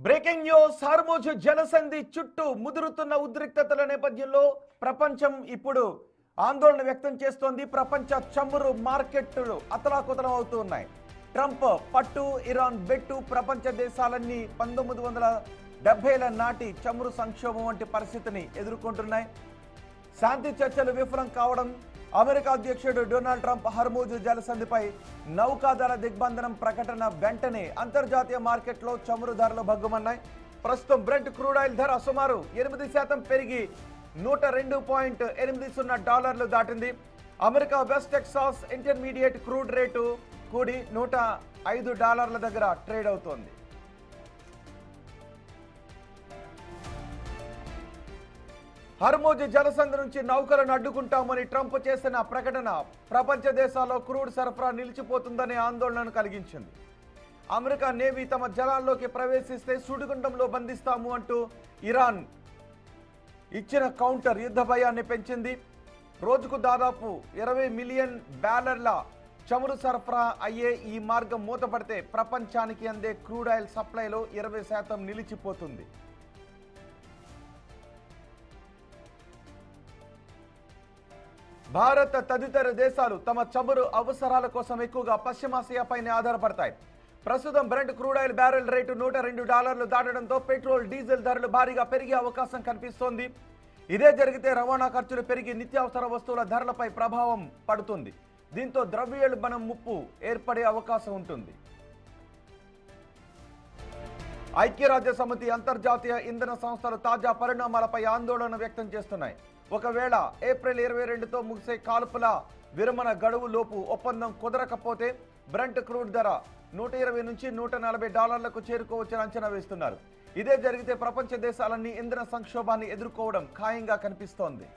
Breaking news. Hormuz జలసంధి చుట్టూ ముదురుతున్న ఉద్రిక్తతల నేపథ్యంలో ప్రపంచం ఇప్పుడు ఆందోళన వ్యక్తం చేస్తోంది. ప్రపంచ చమురు మార్కెట్లు అతలాకుతలం అవుతూ ఉన్నాయి. ట్రంప్ పట్టు, ఇరాన్ బెట్టు ప్రపంచ దేశాలన్నీ 1970ల నాటి చమురు సంక్షోభం వంటి పరిస్థితిని ఎదుర్కొంటున్నాయి. శాంతి చర్చలు విఫలం కావడం, అమెరికా అధ్యక్షుడు డొనాల్డ్ ట్రంప్ హర్మూజ్ జలసంధిపై నౌకాదళ దిగ్బంధనం ప్రకటన వెంటనే అంతర్జాతీయ మార్కెట్లో చమురు ధరలు భగ్గుమన్నాయి. ప్రస్తుతం బ్రెంట్ క్రూడ్ ఆయిల్ ధర సుమారు 8% పెరిగి $102.80 దాటింది. America west Texas intermediate crude rate కూడి $105 దగ్గర ట్రేడ్ అవుతోంది. హర్మూజ్ జలసంధి నుంచి నౌకలను అడ్డుకుంటామని ట్రంప్ చేసిన ప్రకటన ప్రపంచ దేశాల్లో క్రూడ్ సరఫరా నిలిచిపోతుందనే ఆందోళనను కలిగించింది. అమెరికా నేవీ తమ జలాల్లోకి ప్రవేశిస్తే సుడిగుండంలో బంధిస్తాము అంటూ ఇరాన్ ఇచ్చిన కౌంటర్ యుద్ధ భయాన్ని పెంచింది. రోజుకు దాదాపు 20 మిలియన్ బ్యారెళ్ల చమురు సరఫరా అయ్యే ఈ మార్గం మూతపడితే ప్రపంచానికి అందే క్రూడ్ ఆయిల్ సప్లైలో 20% నిలిచిపోతుంది. భారత్ తదితర దేశాలు తమ చమురు అవసరాల కోసం ఎక్కువగా పశ్చిమాసియాపైనే ఆధారపడతాయి. ప్రస్తుతం Brent crude oil barrel rate $102 దాటడంతో పెట్రోల్, డీజిల్ ధరలు భారీగా పెరిగే అవకాశం కనిపిస్తోంది. ఇదే జరిగితే రవాణా ఖర్చులు పెరిగి నిత్యావసర వస్తువుల ధరలపై ప్రభావం పడుతుంది. దీంతో ద్రవ్యోల్బణం ముప్పు ఏర్పడే అవకాశం ఉంటుంది. ఐక్యరాజ్య సమితి, అంతర్జాతీయ ఇంధన సంస్థలు తాజా పరిణామాలపై ఆందోళన వ్యక్తం చేస్తున్నాయి. ఒకవేళ ఏప్రిల్ 22తో ముగిసే కాల్పుల విరమణ గడువు లోపు ఒప్పందం కుదరకపోతే బ్రెంట్ క్రూడ్ ధర $120 నుంచి $140లకు చేరుకోవచ్చని అంచనా వేస్తున్నారు. ఇదే జరిగితే ప్రపంచ దేశాలన్నీ ఇంధన సంక్షోభాన్ని ఎదుర్కోవడం ఖాయంగా కనిపిస్తోంది.